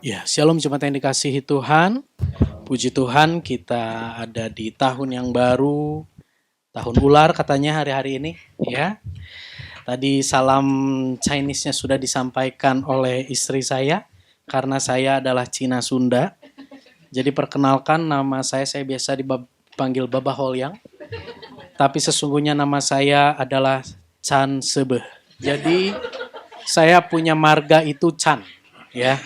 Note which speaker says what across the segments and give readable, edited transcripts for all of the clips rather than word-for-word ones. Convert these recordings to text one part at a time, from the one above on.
Speaker 1: Ya, shalom jemaat yang dikasihi Tuhan. Puji Tuhan kita ada di tahun yang baru, tahun ular katanya hari-hari ini, ya. Tadi salam Chinese-nya sudah disampaikan oleh istri saya, karena saya adalah Cina Sunda. Jadi perkenalkan nama saya biasa dipanggil Baba Holyang. Tapi sesungguhnya nama saya adalah Chan Sebe. Jadi saya punya marga itu Chan, ya.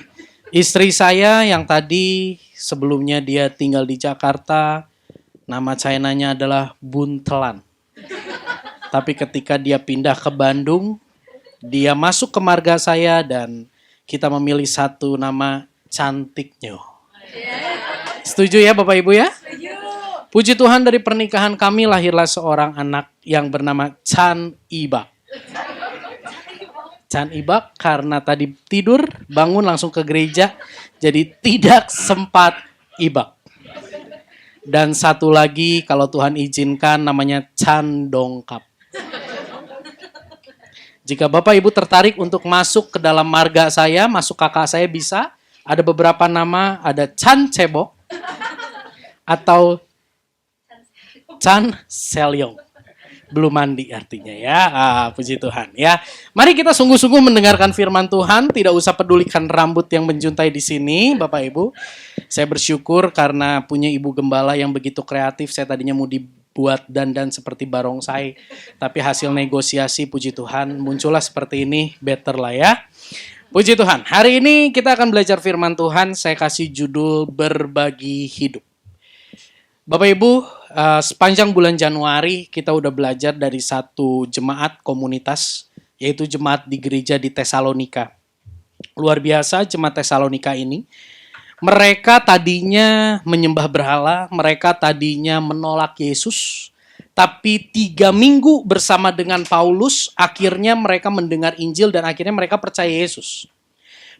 Speaker 1: Istri saya yang tadi sebelumnya dia tinggal di Jakarta, nama Chinanya adalah Buntelan. Tapi ketika dia pindah ke Bandung, dia masuk ke marga saya dan kita memilih satu nama Cantiknyo. Setuju ya Bapak Ibu ya? Puji Tuhan, dari pernikahan kami lahirlah seorang anak yang bernama Chan Ibak. Chan Ibak karena tadi tidur, bangun langsung ke gereja, jadi tidak sempat ibak. Dan satu lagi kalau Tuhan izinkan namanya Chan Dongkap. Jika Bapak Ibu tertarik untuk masuk ke dalam marga saya, masuk kakak saya bisa. Ada beberapa nama, ada Chan Cebok atau Chan Selyong. Belum mandi artinya ya, puji Tuhan ya. Mari kita sungguh-sungguh mendengarkan firman Tuhan, tidak usah pedulikan rambut yang menjuntai di sini Bapak Ibu. Saya bersyukur karena punya ibu gembala yang begitu kreatif. Saya tadinya mau dibuat dandan seperti barongsai, tapi hasil negosiasi puji Tuhan muncullah seperti ini, better lah ya. Puji Tuhan, hari ini kita akan belajar firman Tuhan, saya kasih judul berbagi hidup. Bapak Ibu, sepanjang bulan Januari kita udah belajar dari satu jemaat komunitas, yaitu jemaat di gereja di Tesalonika. Luar biasa jemaat Tesalonika ini. Mereka tadinya menyembah berhala, mereka tadinya menolak Yesus, tapi 3 minggu bersama dengan Paulus, akhirnya mereka mendengar Injil dan akhirnya mereka percaya Yesus.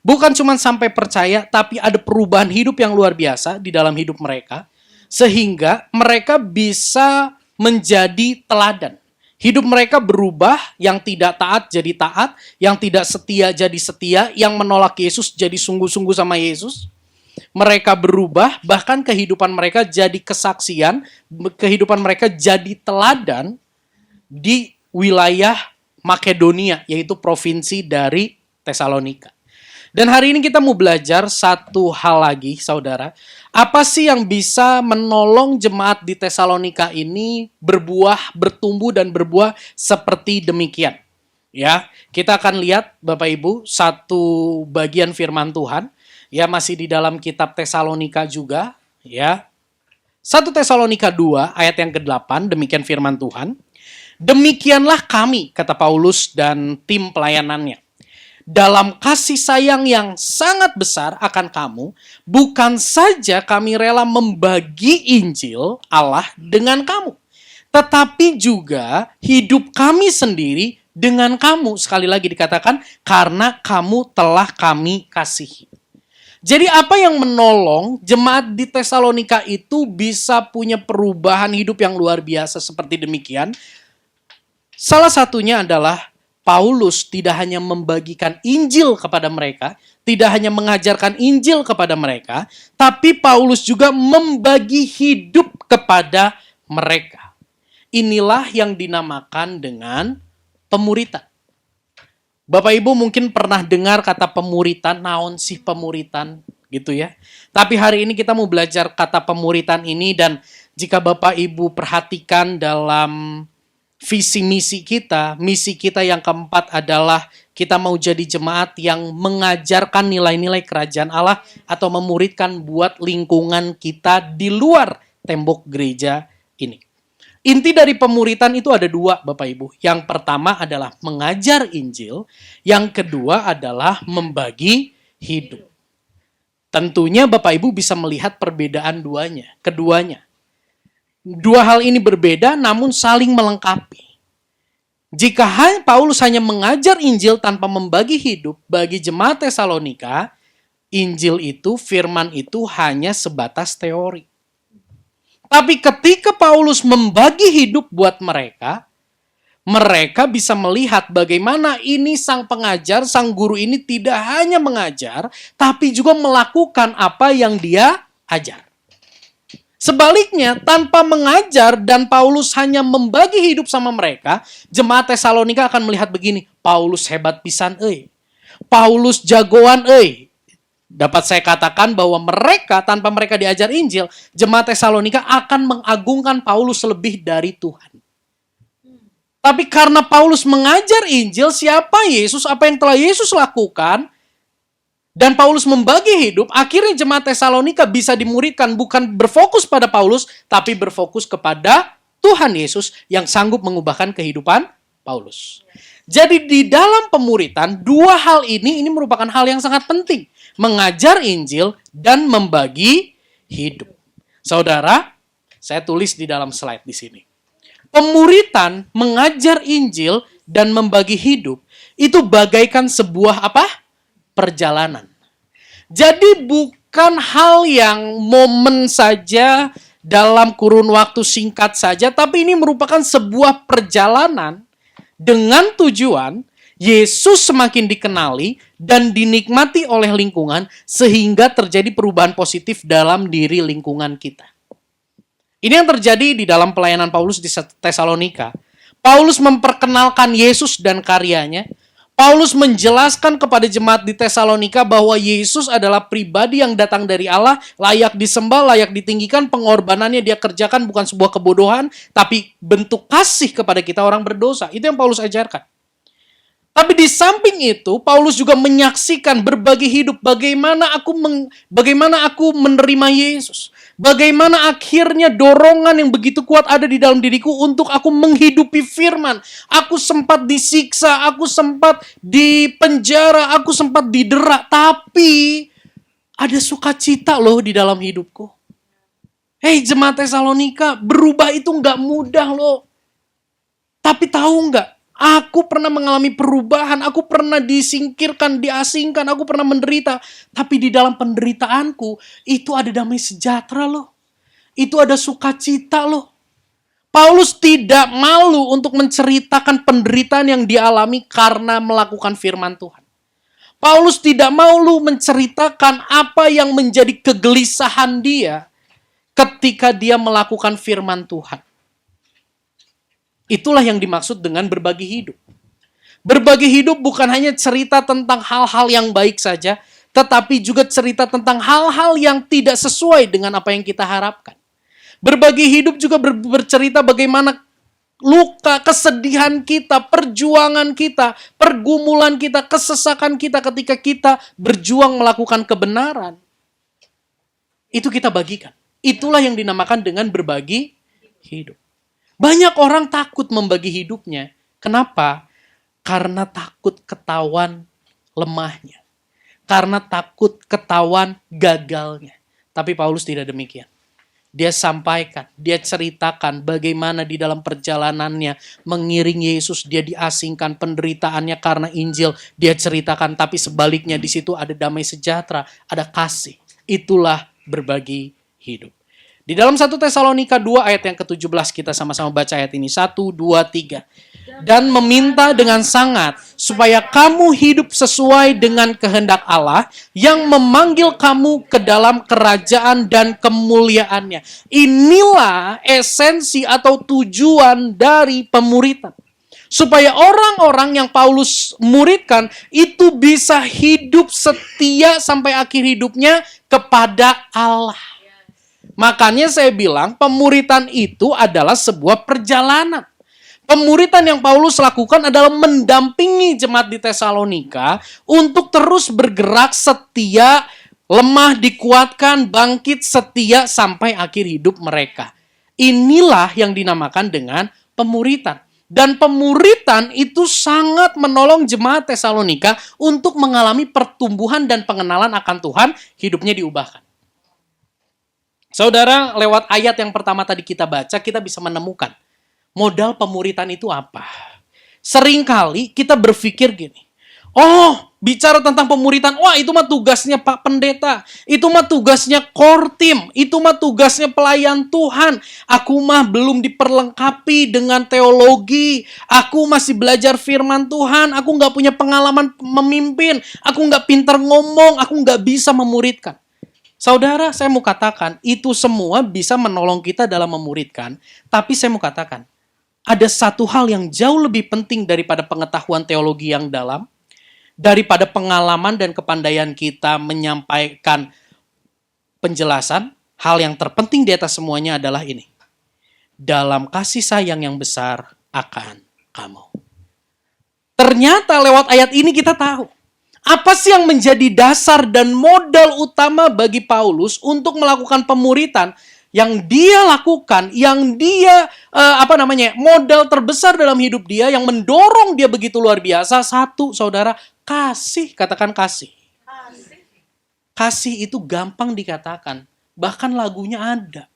Speaker 1: Bukan cuma sampai percaya, tapi ada perubahan hidup yang luar biasa di dalam hidup mereka. Sehingga mereka bisa menjadi teladan. Hidup mereka berubah, yang tidak taat jadi taat, yang tidak setia jadi setia, yang menolak Yesus jadi sungguh-sungguh sama Yesus. Mereka berubah, bahkan kehidupan mereka jadi kesaksian, kehidupan mereka jadi teladan di wilayah Makedonia, yaitu provinsi dari Tesalonika. Dan hari ini kita mau belajar satu hal lagi, saudara. Apa sih yang bisa menolong jemaat di Tesalonika ini berbuah, bertumbuh, dan berbuah seperti demikian? Ya, kita akan lihat Bapak Ibu satu bagian firman Tuhan. Ya, masih di dalam kitab Tesalonika juga. Ya, 1 Tesalonika 2 ayat yang ke-8, demikian firman Tuhan. Demikianlah kami, kata Paulus dan tim pelayanannya, dalam kasih sayang yang sangat besar akan kamu, bukan saja kami rela membagi Injil Allah dengan kamu, tetapi juga hidup kami sendiri dengan kamu. Sekali lagi dikatakan, karena kamu telah kami kasihi. Jadi apa yang menolong jemaat di Tesalonika itu bisa punya perubahan hidup yang luar biasa seperti demikian? Salah satunya adalah Paulus tidak hanya membagikan Injil kepada mereka, tidak hanya mengajarkan Injil kepada mereka, tapi Paulus juga membagi hidup kepada mereka. Inilah yang dinamakan dengan pemuritan. Bapak Ibu mungkin pernah dengar kata pemuritan, naon sih pemuritan gitu ya. Tapi hari ini kita mau belajar kata pemuritan ini, dan jika Bapak Ibu perhatikan dalam visi misi kita yang keempat adalah kita mau jadi jemaat yang mengajarkan nilai-nilai kerajaan Allah atau memuridkan buat lingkungan kita di luar tembok gereja ini. Inti dari pemuritan itu ada 2 Bapak Ibu. Yang pertama adalah mengajar Injil, yang kedua adalah membagi hidup. Tentunya Bapak Ibu bisa melihat perbedaan keduanya. 2 hal ini berbeda namun saling melengkapi. Jika Paulus hanya mengajar Injil tanpa membagi hidup bagi jemaat Tesalonika, Injil itu, firman itu hanya sebatas teori. Tapi ketika Paulus membagi hidup buat mereka, Mereka bisa melihat bagaimana ini sang pengajar, sang guru ini tidak hanya mengajar, tapi juga melakukan apa yang dia ajar. Sebaliknya, tanpa mengajar dan Paulus hanya membagi hidup sama mereka, jemaat Tesalonika akan melihat begini, Paulus hebat pisan, Paulus jagoan, Dapat saya katakan bahwa mereka, tanpa mereka diajar Injil, jemaat Tesalonika akan mengagungkan Paulus lebih dari Tuhan. Tapi karena Paulus mengajar Injil, siapa Yesus, apa yang telah Yesus lakukan, dan Paulus membagi hidup, akhirnya jemaat Tesalonika bisa dimuridkan bukan berfokus pada Paulus, tapi berfokus kepada Tuhan Yesus yang sanggup mengubahkan kehidupan Paulus. Jadi di dalam pemuritan, dua hal ini merupakan hal yang sangat penting. Mengajar Injil dan membagi hidup. Saudara, saya tulis di dalam slide di sini. Pemuritan, mengajar Injil dan membagi hidup itu bagaikan sebuah apa? Perjalanan. Jadi bukan hal yang momen saja dalam kurun waktu singkat saja, tapi ini merupakan sebuah perjalanan dengan tujuan Yesus semakin dikenali dan dinikmati oleh lingkungan sehingga terjadi perubahan positif dalam diri lingkungan kita. Ini yang terjadi di dalam pelayanan Paulus di Tesalonika. Paulus memperkenalkan Yesus dan karyanya. Paulus menjelaskan kepada jemaat di Tesalonika bahwa Yesus adalah pribadi yang datang dari Allah, layak disembah, layak ditinggikan, pengorbanannya dia kerjakan bukan sebuah kebodohan, tapi bentuk kasih kepada kita orang berdosa. Itu yang Paulus ajarkan. Tapi di samping itu, Paulus juga menyaksikan berbagi hidup bagaimana aku menerima Yesus. Bagaimana akhirnya dorongan yang begitu kuat ada di dalam diriku untuk aku menghidupi firman. Aku sempat disiksa, aku sempat dipenjara, aku sempat didera. Tapi ada sukacita loh di dalam hidupku. Hei jemaat Tesalonika, berubah itu nggak mudah loh. Tapi tahu nggak? Aku pernah mengalami perubahan, aku pernah disingkirkan, diasingkan, aku pernah menderita. Tapi di dalam penderitaanku, itu ada damai sejahtera loh. Itu ada sukacita loh. Paulus tidak malu untuk menceritakan penderitaan yang dialami karena melakukan firman Tuhan. Paulus tidak malu menceritakan apa yang menjadi kegelisahan dia ketika dia melakukan firman Tuhan. Itulah yang dimaksud dengan berbagi hidup. Berbagi hidup bukan hanya cerita tentang hal-hal yang baik saja, tetapi juga cerita tentang hal-hal yang tidak sesuai dengan apa yang kita harapkan. Berbagi hidup juga bercerita bagaimana luka, kesedihan kita, perjuangan kita, pergumulan kita, kesesakan kita ketika kita berjuang melakukan kebenaran. Itu kita bagikan. Itulah yang dinamakan dengan berbagi hidup. Banyak orang takut membagi hidupnya. Kenapa? Karena takut ketahuan lemahnya. Karena takut ketahuan gagalnya. Tapi Paulus tidak demikian. Dia sampaikan, dia ceritakan bagaimana di dalam perjalanannya mengiring Yesus, dia diasingkan penderitaannya karena Injil. Dia ceritakan, tapi sebaliknya di situ ada damai sejahtera, ada kasih. Itulah berbagi hidup. Di dalam 1 Tesalonika 2 ayat yang ke-17 kita sama-sama baca ayat ini. 1, 2, 3. Dan meminta dengan sangat supaya kamu hidup sesuai dengan kehendak Allah yang memanggil kamu ke dalam kerajaan dan kemuliaannya. Inilah esensi atau tujuan dari pemuritan. Supaya orang-orang yang Paulus muridkan itu bisa hidup setia sampai akhir hidupnya kepada Allah. Makanya saya bilang pemuritan itu adalah sebuah perjalanan. Pemuritan yang Paulus lakukan adalah mendampingi jemaat di Tesalonika untuk terus bergerak setia, lemah dikuatkan, bangkit setia sampai akhir hidup mereka. Inilah yang dinamakan dengan pemuritan. Dan pemuritan itu sangat menolong jemaat Tesalonika untuk mengalami pertumbuhan dan pengenalan akan Tuhan, hidupnya diubahkan. Saudara, lewat ayat yang pertama tadi kita baca, kita bisa menemukan modal pemuritan itu apa. Seringkali kita berpikir gini, Oh, bicara tentang pemuritan. Wah, itu mah tugasnya Pak Pendeta. Itu mah tugasnya core team. Itu mah tugasnya pelayan Tuhan. Aku mah belum diperlengkapi dengan teologi. Aku masih belajar firman Tuhan. Aku nggak punya pengalaman memimpin. Aku nggak pintar ngomong. Aku nggak bisa memuridkan. Saudara, saya mau katakan, itu semua bisa menolong kita dalam memuridkan. Tapi saya mau katakan, ada satu hal yang jauh lebih penting daripada pengetahuan teologi yang dalam, daripada pengalaman dan kepandaian kita menyampaikan penjelasan, hal yang terpenting di atas semuanya adalah ini. Dalam kasih sayang yang besar akan kamu. Ternyata lewat ayat ini kita tahu. Apa sih yang menjadi dasar dan modal utama bagi Paulus untuk melakukan pemuritan yang dia lakukan, yang dia modal terbesar dalam hidup dia, yang mendorong dia begitu luar biasa. Satu, saudara, kasih. Katakan kasih. Kasih itu gampang dikatakan. Bahkan lagunya ada.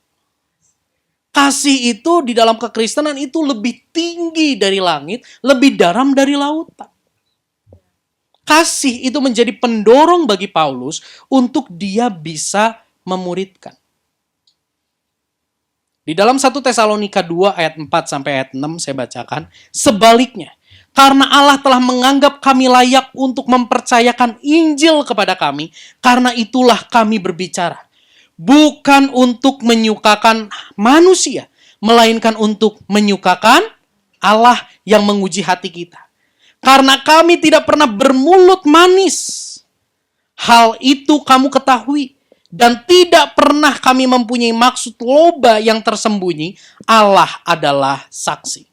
Speaker 1: Kasih itu di dalam kekristenan itu lebih tinggi dari langit, lebih dalam dari lautan. Kasih itu menjadi pendorong bagi Paulus untuk dia bisa memuridkan. Di dalam 1 Tesalonika 2 ayat 4 sampai ayat 6 saya bacakan. Sebaliknya, karena Allah telah menganggap kami layak untuk mempercayakan Injil kepada kami, karena itulah kami berbicara. Bukan untuk menyukakan manusia, melainkan untuk menyukakan Allah yang menguji hati kita. Karena kami tidak pernah bermulut manis. Hal itu kamu ketahui. Dan tidak pernah kami mempunyai maksud loba yang tersembunyi. Allah adalah saksi.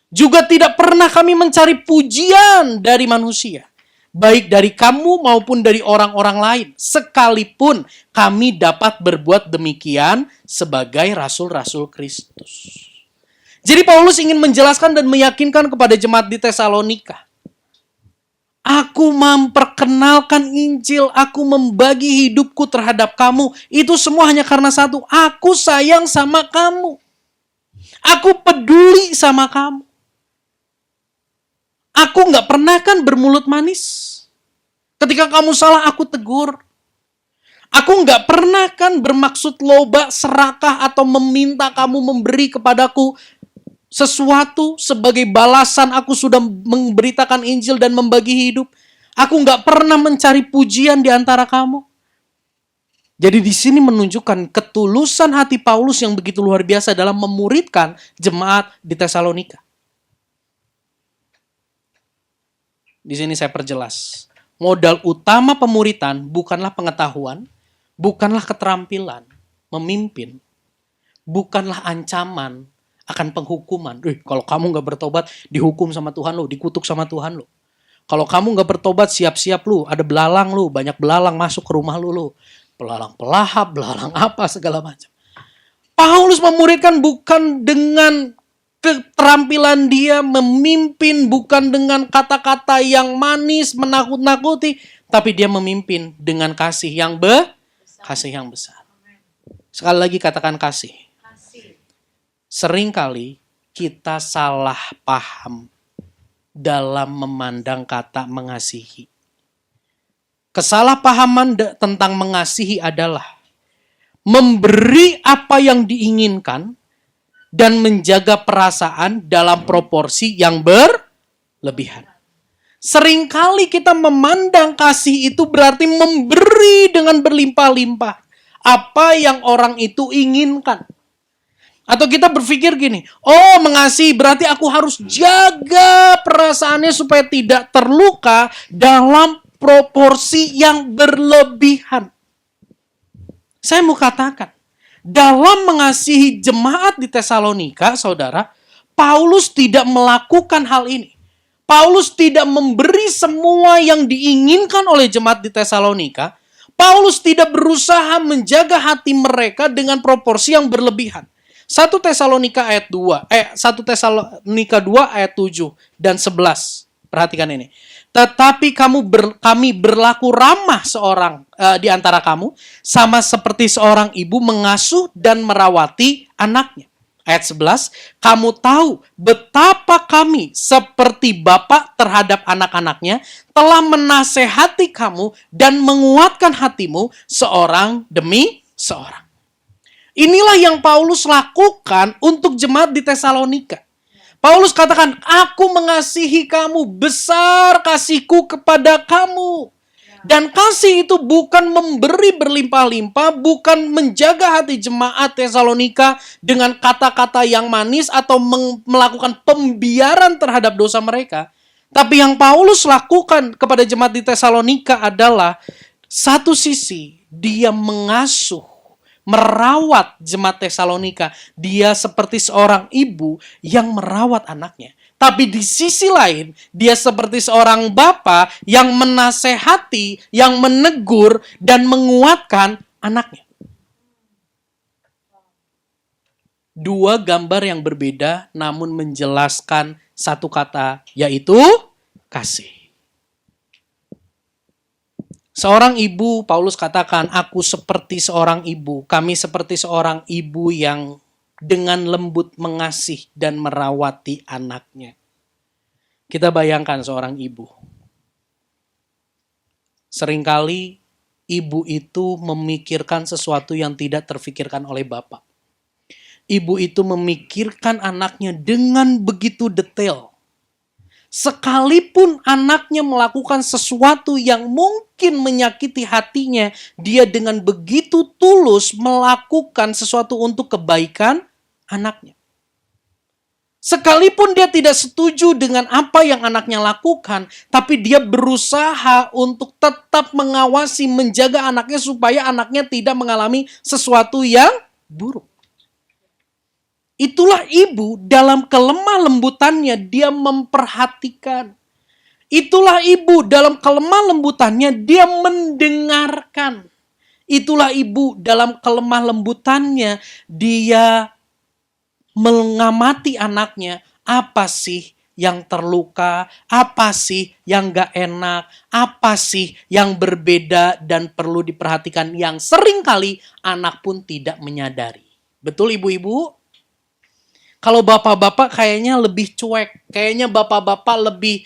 Speaker 1: Juga tidak pernah kami mencari pujian dari manusia. Baik dari kamu maupun dari orang-orang lain. Sekalipun kami dapat berbuat demikian sebagai rasul-rasul Kristus. Jadi Paulus ingin menjelaskan dan meyakinkan kepada jemaat di Tesalonika. Aku memperkenalkan Injil, aku membagi hidupku terhadap kamu. Itu semua hanya karena satu, aku sayang sama kamu. Aku peduli sama kamu. Aku gak pernah kan bermulut manis. Ketika kamu salah, aku tegur. Aku gak pernah kan bermaksud loba, serakah, atau meminta kamu memberi kepadaku sesuatu sebagai balasan aku sudah memberitakan Injil dan membagi hidup. Aku nggak pernah mencari pujian di antara kamu. Jadi di sini menunjukkan ketulusan hati Paulus yang begitu luar biasa dalam memuridkan jemaat di Tesalonika. Di sini saya perjelas. Modal utama pemuritan bukanlah pengetahuan, bukanlah keterampilan, memimpin, bukanlah ancaman akan penghukuman. Kalau kamu gak bertobat, dihukum sama Tuhan lo, dikutuk sama Tuhan lo. Kalau kamu gak bertobat, siap-siap lo, ada belalang lo, banyak belalang masuk ke rumah lo. Belalang pelahap, belalang apa, segala macam. Paulus memuridkan bukan dengan keterampilan dia memimpin, bukan dengan kata-kata yang manis, menakut-nakuti, tapi dia memimpin dengan kasih yang besar. Sekali lagi katakan kasih. Seringkali kita salah paham dalam memandang kata mengasihi. Kesalahpahaman tentang mengasihi adalah memberi apa yang diinginkan dan menjaga perasaan dalam proporsi yang berlebihan. Seringkali kita memandang kasih itu berarti memberi dengan berlimpah-limpah apa yang orang itu inginkan. Atau kita berpikir gini, mengasihi berarti aku harus jaga perasaannya supaya tidak terluka dalam proporsi yang berlebihan. Saya mau katakan, dalam mengasihi jemaat di Tesalonika, saudara, Paulus tidak melakukan hal ini. Paulus tidak memberi semua yang diinginkan oleh jemaat di Tesalonika. Paulus tidak berusaha menjaga hati mereka dengan proporsi yang berlebihan. 1 Tesalonika 2 ayat 7 dan 11. Perhatikan ini. Tetapi kami berlaku ramah seorang di antara kamu, sama seperti seorang ibu mengasuh dan merawati anaknya. Ayat 11, kamu tahu betapa kami seperti bapa terhadap anak-anaknya telah menasehati kamu dan menguatkan hatimu seorang demi seorang. Inilah yang Paulus lakukan untuk jemaat di Tesalonika. Paulus katakan, aku mengasihi kamu, besar kasihku kepada kamu. Dan kasih itu bukan memberi berlimpah-limpah, bukan menjaga hati jemaat Tesalonika dengan kata-kata yang manis atau melakukan pembiaran terhadap dosa mereka. Tapi yang Paulus lakukan kepada jemaat di Tesalonika adalah satu sisi dia mengasuh, merawat jemaat Tesalonika. Dia seperti seorang ibu yang merawat anaknya. Tapi di sisi lain, dia seperti seorang bapa yang menasehati, yang menegur, dan menguatkan anaknya. Dua gambar yang berbeda, namun menjelaskan satu kata, yaitu kasih. Seorang ibu, Paulus katakan, aku seperti seorang ibu. Kami seperti seorang ibu yang dengan lembut mengasihi dan merawati anaknya. Kita bayangkan seorang ibu. Seringkali ibu itu memikirkan sesuatu yang tidak terfikirkan oleh bapak. Ibu itu memikirkan anaknya dengan begitu detail. Sekalipun anaknya melakukan sesuatu yang mungkin menyakiti hatinya, dia dengan begitu tulus melakukan sesuatu untuk kebaikan anaknya. Sekalipun dia tidak setuju dengan apa yang anaknya lakukan, tapi dia berusaha untuk tetap mengawasi, menjaga anaknya supaya anaknya tidak mengalami sesuatu yang buruk. Itulah ibu dalam kelemah lembutannya dia memperhatikan. Itulah ibu dalam kelemah lembutannya dia mendengarkan. Itulah ibu dalam kelemah lembutannya dia mengamati anaknya. Apa sih yang terluka? Apa sih yang gak enak? Apa sih yang berbeda dan perlu diperhatikan yang seringkali anak pun tidak menyadari. Betul ibu-ibu? Kalau bapak-bapak kayaknya lebih cuek. Kayaknya bapak-bapak lebih,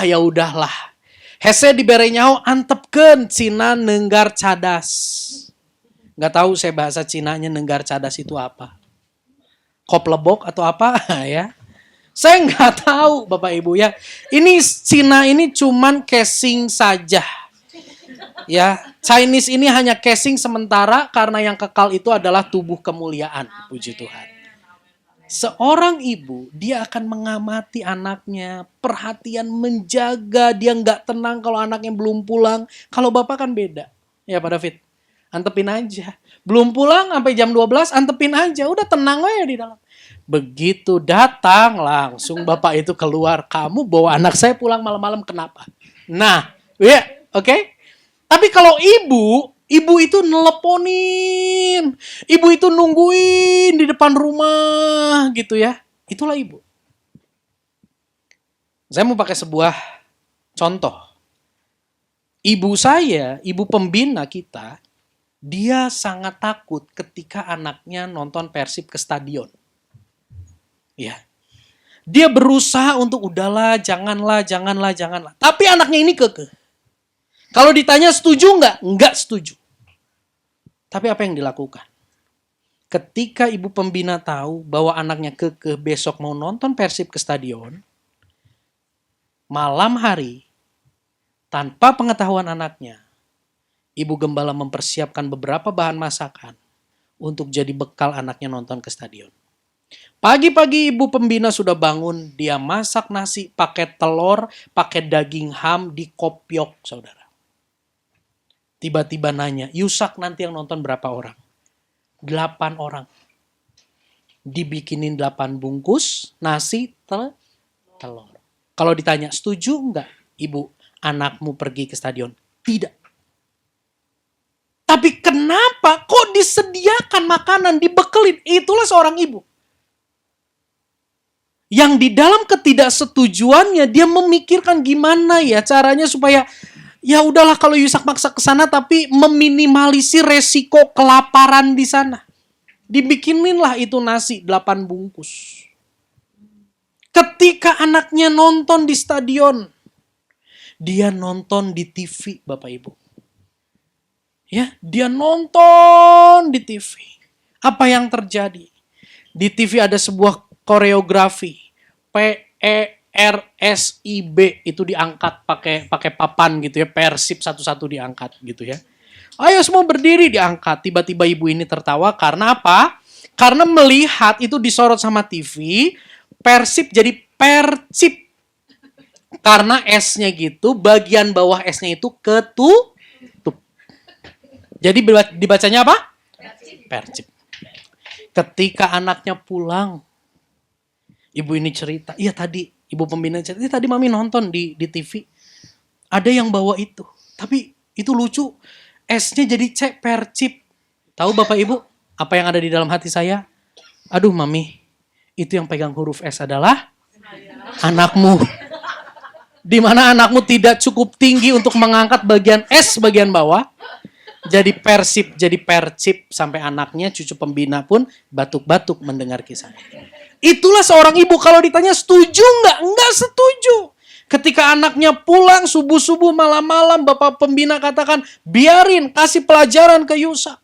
Speaker 1: ya udahlah. Hese dibere nyaho antepkeun Cina nenggar cadas. Gak tahu saya bahasa Cinanya nenggar cadas itu apa. Koplebok atau apa ya. Saya gak tahu Bapak Ibu ya. Ini Cina ini cuman casing saja. Ya, Chinese ini hanya casing sementara karena yang kekal itu adalah tubuh kemuliaan. Puji Tuhan. Seorang ibu, dia akan mengamati anaknya, perhatian menjaga, dia nggak tenang kalau anaknya belum pulang. Kalau bapak kan beda. Ya Pak David, antepin aja. Belum pulang sampai jam 12, antepin aja. Udah tenang aja di dalam. Begitu datang, langsung bapak itu keluar. Kamu bawa anak saya pulang malam-malam kenapa? Nah, ya, oke? Tapi kalau ibu itu nelponin. Ibu itu nungguin di depan rumah gitu ya. Itulah ibu. Saya mau pakai sebuah contoh. Ibu saya, ibu pembina kita, dia sangat takut ketika anaknya nonton Persib ke stadion. Ya. Dia berusaha untuk udahlah, janganlah. Tapi anaknya ini kekeh. Kalau ditanya setuju nggak? Nggak setuju. Tapi apa yang dilakukan? Ketika ibu pembina tahu bahwa anaknya kekeh besok mau nonton Persib ke stadion, malam hari, tanpa pengetahuan anaknya, ibu gembala mempersiapkan beberapa bahan masakan untuk jadi bekal anaknya nonton ke stadion. Pagi-pagi ibu pembina sudah bangun, dia masak nasi pakai telur, pakai daging ham, dikopiok, saudara. Tiba-tiba nanya, Yusak nanti yang nonton berapa orang? 8 orang. Dibikinin 8 bungkus, nasi, telur. Kalau ditanya, setuju enggak ibu anakmu pergi ke stadion? Tidak. Tapi kenapa kok disediakan makanan, dibekelin? Itulah seorang ibu. Yang di dalam ketidaksetujuannya, dia memikirkan gimana ya caranya supaya ya udahlah kalau Yusak maksa ke sana tapi meminimalisir resiko kelaparan di sana. Dibikinin itu nasi 8 bungkus. Ketika anaknya nonton di stadion, dia nonton di TV, Bapak Ibu. Ya, dia nonton di TV. Apa yang terjadi? Di TV ada sebuah koreografi. PERSIB itu diangkat pakai papan gitu ya. Persib satu-satu diangkat gitu ya. Ayo semua berdiri, diangkat. Tiba-tiba ibu ini tertawa karena apa? Karena melihat itu disorot sama TV, Persib jadi Percip. Karena S-nya gitu, bagian bawah S-nya itu ketutup. Jadi dibacanya apa? Percip. Ketika anaknya pulang, ibu ini cerita, iya tadi, ibu pembina cerita, iya tadi mami nonton di TV. Ada yang bawa itu. Tapi itu lucu, S-nya jadi C, Percip. Tahu Bapak Ibu, apa yang ada di dalam hati saya? Aduh mami, itu yang pegang huruf S adalah anakmu. Di mana anakmu tidak cukup tinggi untuk mengangkat bagian S bagian bawah. Jadi Persib, jadi Percip. Sampai anaknya, cucu pembina pun batuk-batuk mendengar kisah ini. Itulah seorang ibu kalau ditanya setuju nggak? Nggak setuju. Ketika anaknya pulang subuh-subuh malam-malam, bapak pembina katakan biarin, kasih pelajaran ke Yusak.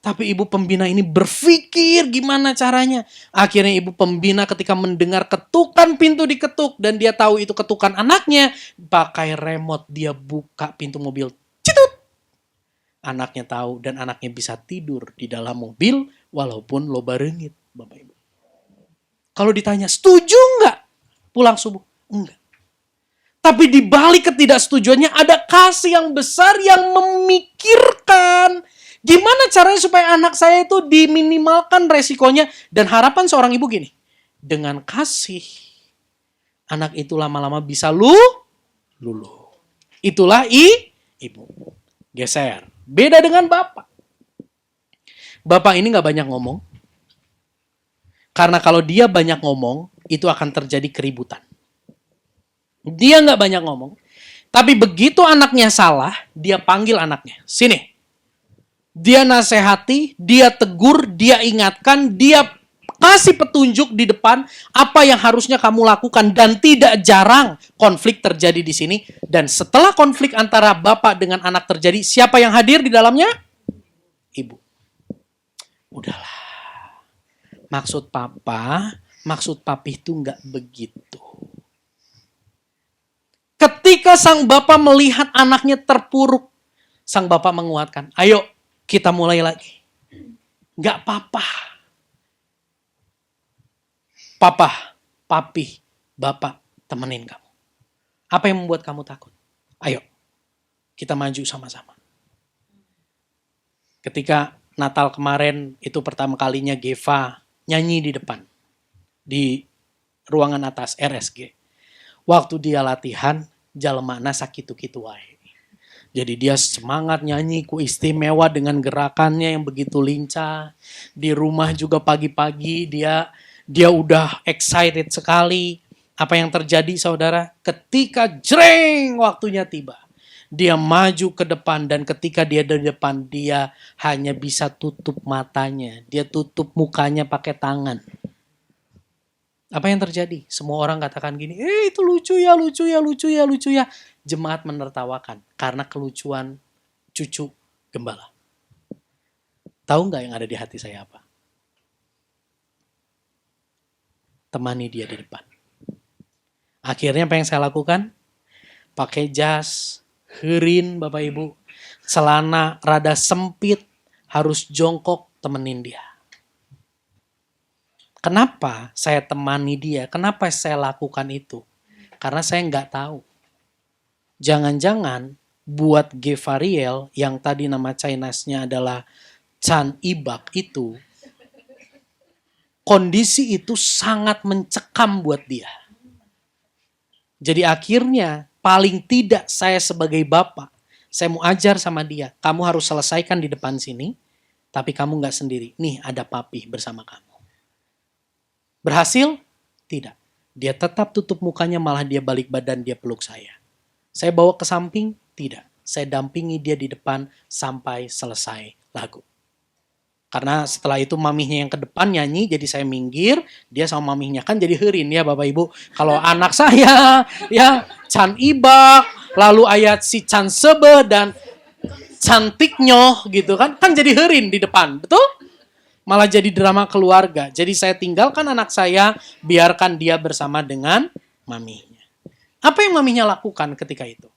Speaker 1: Tapi ibu pembina ini berpikir gimana caranya. Akhirnya ibu pembina ketika mendengar ketukan pintu diketuk dan dia tahu itu ketukan anaknya, pakai remote dia buka pintu mobil. Citut! Anaknya tahu dan anaknya bisa tidur di dalam mobil walaupun loba reungit, Bapak Ibu. Kalau ditanya, setuju nggak pulang subuh? Enggak. Tapi di balik ketidaksetujuannya ada kasih yang besar yang memikirkan gimana caranya supaya anak saya itu diminimalkan resikonya. Dan harapan seorang ibu gini, dengan kasih, anak itu lama-lama bisa luluh. Itulah ibu. Geser. Beda dengan bapak. Bapak ini gak banyak ngomong. Karena kalau dia banyak ngomong, itu akan terjadi keributan. Dia gak banyak ngomong. Tapi begitu anaknya salah, dia panggil anaknya. Sini. Dia nasehati, dia tegur, dia ingatkan, dia kasih petunjuk di depan apa yang harusnya kamu lakukan. Dan tidak jarang konflik terjadi di sini. Dan setelah konflik antara bapak dengan anak terjadi, siapa yang hadir di dalamnya? Ibu. Udahlah. Maksud papa, maksud papi itu nggak begitu. Ketika sang bapak melihat anaknya terpuruk, sang bapak menguatkan, ayo kita mulai lagi. Nggak apa-apa. Papa, papi, bapak temenin kamu. Apa yang membuat kamu takut? Ayo, kita maju sama-sama. Ketika Natal kemarin, itu pertama kalinya Geva nyanyi di depan. Di ruangan atas, RSG. Waktu dia latihan, jalemana sakitu-kitu wae. Jadi dia semangat nyanyi, ku istimewa dengan gerakannya yang begitu lincah. Di rumah juga pagi-pagi dia udah excited sekali. Apa yang terjadi saudara? Ketika jreng waktunya tiba. Dia maju ke depan dan ketika dia di depan dia hanya bisa tutup matanya. Dia tutup mukanya pakai tangan. Apa yang terjadi? Semua orang katakan gini, itu lucu ya, lucu ya, lucu ya, lucu ya. Jemaat menertawakan karena kelucuan cucu gembala. Tahu nggak yang ada di hati saya apa? Temani dia di depan. Akhirnya apa yang saya lakukan? Pakai jas, heureun Bapak Ibu, celana rada sempit, harus jongkok temenin dia. Kenapa saya temani dia? Kenapa saya lakukan itu? Karena saya nggak tahu. Jangan-jangan buat Gevariel yang tadi nama Chinese-nya adalah Chan Ibak itu, kondisi itu sangat mencekam buat dia. Jadi akhirnya paling tidak saya sebagai bapak, saya mau ajar sama dia, kamu harus selesaikan di depan sini, tapi kamu nggak sendiri. Nih ada papi bersama kamu. Berhasil? Tidak. Dia tetap tutup mukanya, malah dia balik badan, dia peluk saya. Saya bawa ke samping? Tidak. Saya dampingi dia di depan sampai selesai lagu. Karena setelah itu mamihnya yang ke depan nyanyi, jadi saya minggir, dia sama mamihnya kan jadi herin ya Bapak Ibu. Kalau anak saya ya Can Ibak, lalu ayat si Can Sebe dan cantiknya gitu kan jadi herin di depan, betul? Malah jadi drama keluarga. Jadi saya tinggalkan anak saya, biarkan dia bersama dengan mamihnya. Apa yang mamihnya lakukan ketika itu?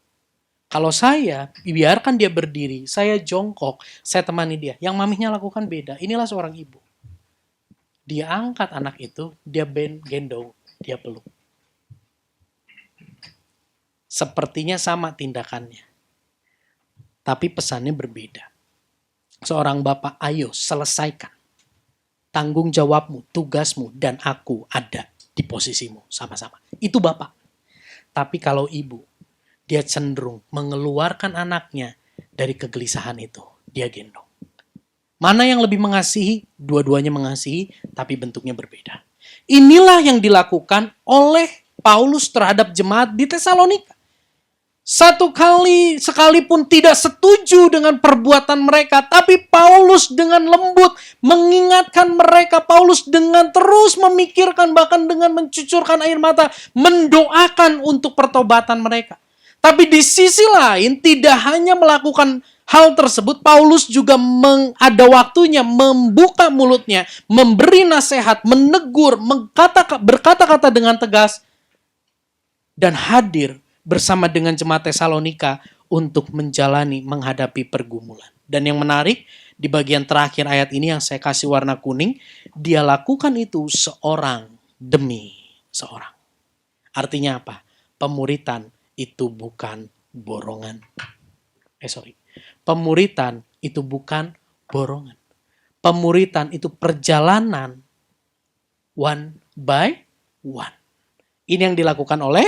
Speaker 1: Kalau saya biarkan dia berdiri, saya jongkok, saya temani dia. Yang mamihnya lakukan beda. Inilah seorang ibu. Dia angkat anak itu, dia gendong, dia peluk. Sepertinya sama tindakannya. Tapi pesannya berbeda. Seorang bapak, ayo selesaikan. Tanggung jawabmu, tugasmu, dan aku ada di posisimu sama-sama. Itu bapak. Tapi kalau ibu, dia cenderung mengeluarkan anaknya dari kegelisahan itu. Dia gendong. Mana yang lebih mengasihi? Dua-duanya mengasihi, tapi bentuknya berbeda. Inilah yang dilakukan oleh Paulus terhadap jemaat di Tesalonika. Satu kali sekalipun tidak setuju dengan perbuatan mereka, tapi Paulus dengan lembut mengingatkan mereka. Paulus dengan terus memikirkan, bahkan dengan mencucurkan air mata, mendoakan untuk pertobatan mereka. Tapi di sisi lain, tidak hanya melakukan hal tersebut, Paulus juga ada waktunya membuka mulutnya, memberi nasihat, menegur, berkata-kata dengan tegas, dan hadir bersama dengan jemaat Tesalonika untuk menghadapi pergumulan. Dan yang menarik, di bagian terakhir ayat ini yang saya kasih warna kuning, dia lakukan itu seorang demi seorang. Artinya apa? Pemuritan itu bukan borongan. Pemuritan itu bukan borongan. Pemuritan itu perjalanan one by one. Ini yang dilakukan oleh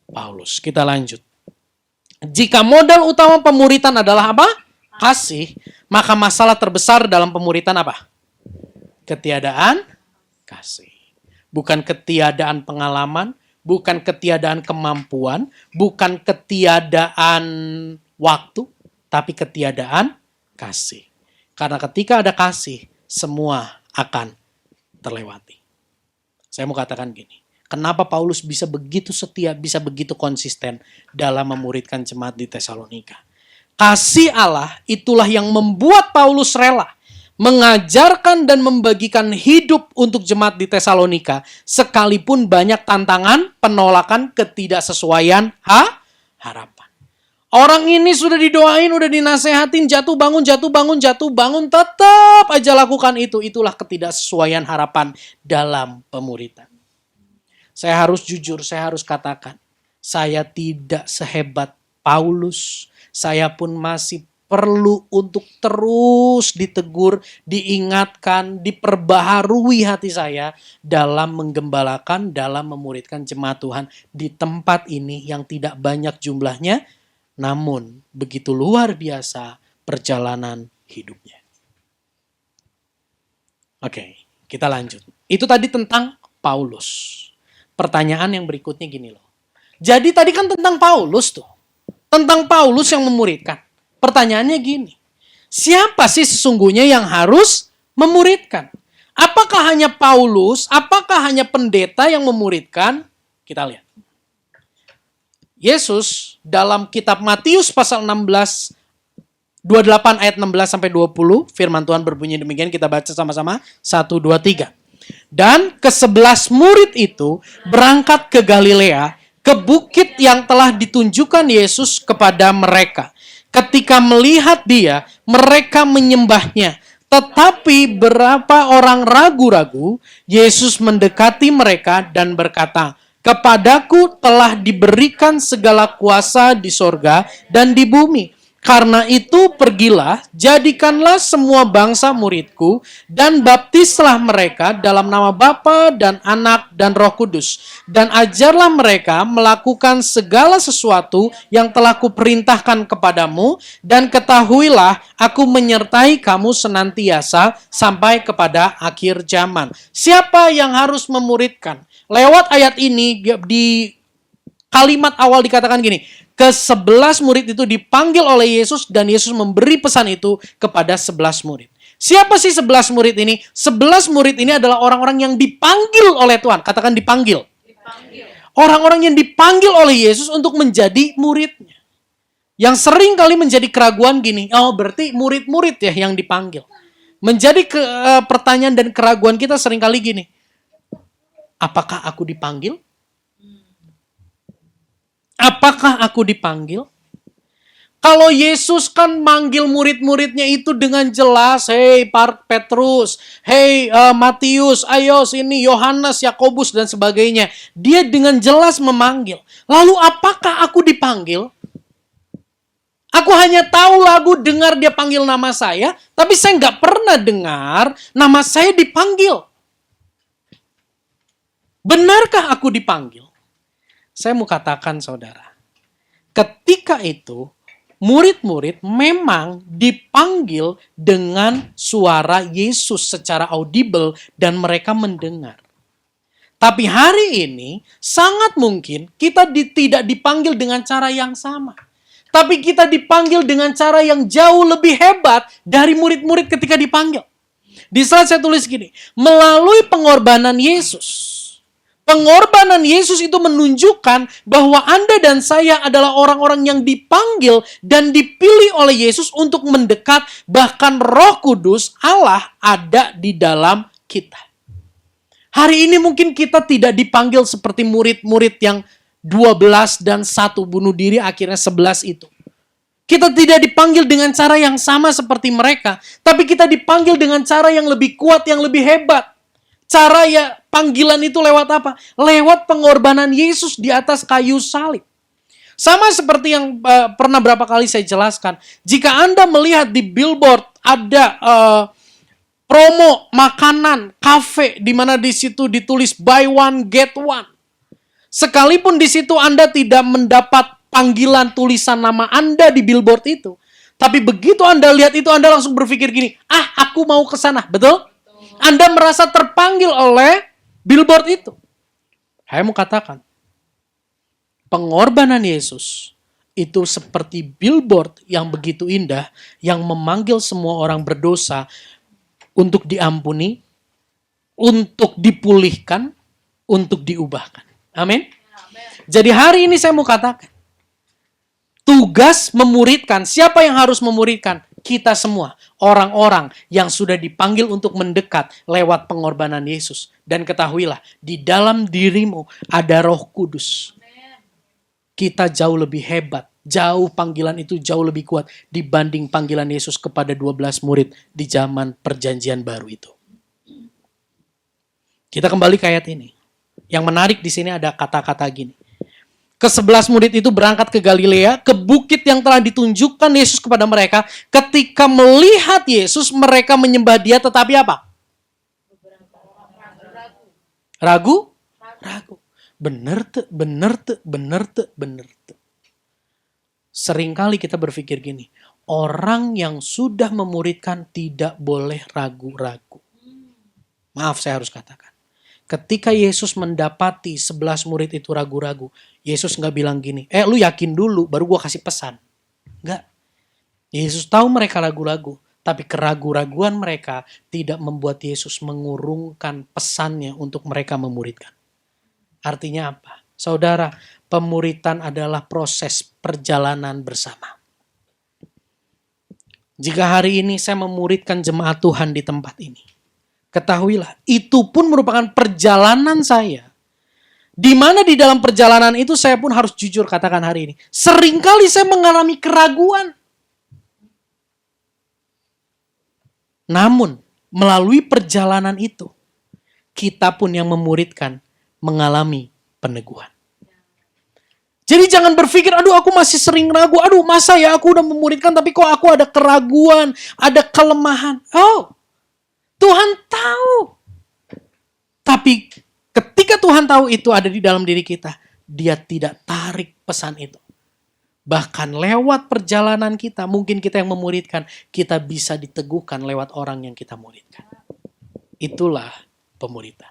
Speaker 1: Paulus. Kita lanjut. Jika modal utama pemuritan adalah apa? Kasih. Maka masalah terbesar dalam pemuritan apa? Ketiadaan kasih. Bukan ketiadaan pengalaman, bukan ketiadaan kemampuan, bukan ketiadaan waktu, tapi ketiadaan kasih. Karena ketika ada kasih, semua akan terlewati. Saya mau katakan gini, kenapa Paulus bisa begitu setia, bisa begitu konsisten dalam memuridkan jemaat di Tesalonika? Kasih Allah itulah yang membuat Paulus rela mengajarkan dan membagikan hidup untuk jemaat di Tesalonika, sekalipun banyak tantangan, penolakan, ketidaksesuaian harapan. Orang ini sudah didoain, udah dinasehatin, jatuh bangun, tetap aja lakukan itu. Itulah ketidaksesuaian harapan dalam pemuritan. Saya harus jujur, saya harus katakan, saya tidak sehebat Paulus. Saya pun masih perlu untuk terus ditegur, diingatkan, diperbaharui hati saya dalam menggembalakan, dalam memuridkan jemaat Tuhan di tempat ini yang tidak banyak jumlahnya, namun begitu luar biasa perjalanan hidupnya. Oke, kita lanjut. Itu tadi tentang Paulus. Pertanyaan yang berikutnya gini loh. Jadi tadi kan tentang Paulus tuh. Tentang Paulus yang memuridkan. Pertanyaannya gini, siapa sih sesungguhnya yang harus memuridkan? Apakah hanya Paulus? Apakah hanya pendeta yang memuridkan? Kita lihat. Yesus dalam kitab Matius pasal 16, 28 ayat 16 sampai 20, firman Tuhan berbunyi demikian, kita baca sama-sama, 1, 2, 3. Dan ke-11 murid itu berangkat ke Galilea, ke bukit yang telah ditunjukkan Yesus kepada mereka. Ketika melihat dia, mereka menyembahnya. Tetapi berapa orang ragu-ragu, Yesus mendekati mereka dan berkata, "Kepadaku telah diberikan segala kuasa di sorga dan di bumi. Karena itu pergilah, jadikanlah semua bangsa muridku, dan baptislah mereka dalam nama Bapa dan Anak dan Roh Kudus. Dan ajarlah mereka melakukan segala sesuatu yang telah kuperintahkan kepadamu, dan ketahuilah aku menyertai kamu senantiasa sampai kepada akhir zaman." Siapa yang harus memuridkan? Lewat ayat ini di kalimat awal dikatakan gini, ke-11 murid itu dipanggil oleh Yesus dan Yesus memberi pesan itu kepada 11 murid. Siapa sih 11 murid ini? 11 murid ini adalah orang-orang yang dipanggil oleh Tuhan. Katakan dipanggil. Orang-orang yang dipanggil oleh Yesus untuk menjadi muridnya. Yang sering kali menjadi keraguan gini, oh berarti murid-murid ya yang dipanggil. Menjadi pertanyaan dan keraguan kita sering kali gini, apakah aku dipanggil? Apakah aku dipanggil? Kalau Yesus kan manggil murid-muridnya itu dengan jelas, hei Petrus, hei Matius, ayo sini, Yohanes, Yakobus dan sebagainya. Dia dengan jelas memanggil. Lalu apakah aku dipanggil? Aku hanya tahu lagu dengar dia panggil nama saya, tapi saya nggak pernah dengar nama saya dipanggil. Benarkah aku dipanggil? Saya mau katakan saudara, ketika itu, murid-murid memang dipanggil dengan suara Yesus secara audible dan mereka mendengar. Tapi hari ini sangat mungkin kita tidak dipanggil dengan cara yang sama. Tapi kita dipanggil dengan cara yang jauh lebih hebat dari murid-murid ketika dipanggil. Di slide saya tulis gini, melalui pengorbanan Yesus. Pengorbanan Yesus itu menunjukkan bahwa Anda dan saya adalah orang-orang yang dipanggil dan dipilih oleh Yesus untuk mendekat, bahkan Roh Kudus Allah ada di dalam kita. Hari ini mungkin kita tidak dipanggil seperti murid-murid yang 12 dan 1 bunuh diri akhirnya 11 itu. Kita tidak dipanggil dengan cara yang sama seperti mereka, tapi kita dipanggil dengan cara yang lebih kuat, yang lebih hebat. Cara ya panggilan itu lewat apa? Lewat pengorbanan Yesus di atas kayu salib. Sama seperti yang pernah berapa kali saya jelaskan. Jika Anda melihat di billboard ada promo makanan, kafe, di mana di situ ditulis buy one get one. Sekalipun di situ Anda tidak mendapat panggilan tulisan nama Anda di billboard itu. Tapi begitu Anda lihat itu, Anda langsung berpikir gini, aku mau ke sana, betul? Anda merasa terpanggil oleh billboard itu. Saya mau katakan, pengorbanan Yesus itu seperti billboard yang begitu indah, yang memanggil semua orang berdosa untuk diampuni, untuk dipulihkan, untuk diubahkan. Amin. Jadi hari ini saya mau katakan, tugas memuridkan, siapa yang harus memuridkan? Kita semua, orang-orang yang sudah dipanggil untuk mendekat lewat pengorbanan Yesus. Dan ketahuilah, di dalam dirimu ada Roh Kudus. Kita jauh lebih hebat, jauh panggilan itu jauh lebih kuat dibanding panggilan Yesus kepada 12 murid di zaman perjanjian baru itu. Kita kembali ke ayat ini. Yang menarik di sini ada kata-kata gini. Ke-11 murid itu berangkat ke Galilea, ke bukit yang telah ditunjukkan Yesus kepada mereka. Ketika melihat Yesus, mereka menyembah dia, tetapi apa? Ragu? Ragu. Bener tuh. Seringkali kita berpikir gini, orang yang sudah memuridkan tidak boleh ragu-ragu. Maaf, saya harus katakan. Ketika Yesus mendapati 11 murid itu ragu-ragu, Yesus nggak bilang gini, lu yakin dulu baru gue kasih pesan. Nggak. Yesus tahu mereka ragu-ragu, tapi keraguan-raguan mereka tidak membuat Yesus mengurungkan pesannya untuk mereka memuridkan. Artinya apa? Saudara, pemuritan adalah proses perjalanan bersama. Jika hari ini saya memuridkan jemaat Tuhan di tempat ini, ketahuilah, itu pun merupakan perjalanan saya. Di mana di dalam perjalanan itu saya pun harus jujur katakan hari ini. Seringkali saya mengalami keraguan. Namun, melalui perjalanan itu, kita pun yang memuridkan mengalami peneguhan. Jadi jangan berpikir, aduh aku masih sering ragu, aduh masa ya aku udah memuridkan tapi kok aku ada keraguan, ada kelemahan. Oh, Tuhan tahu. Tapi ketika Tuhan tahu itu ada di dalam diri kita, dia tidak tarik pesan itu. Bahkan lewat perjalanan kita, mungkin kita yang memuridkan, kita bisa diteguhkan lewat orang yang kita muridkan. Itulah pemuridan.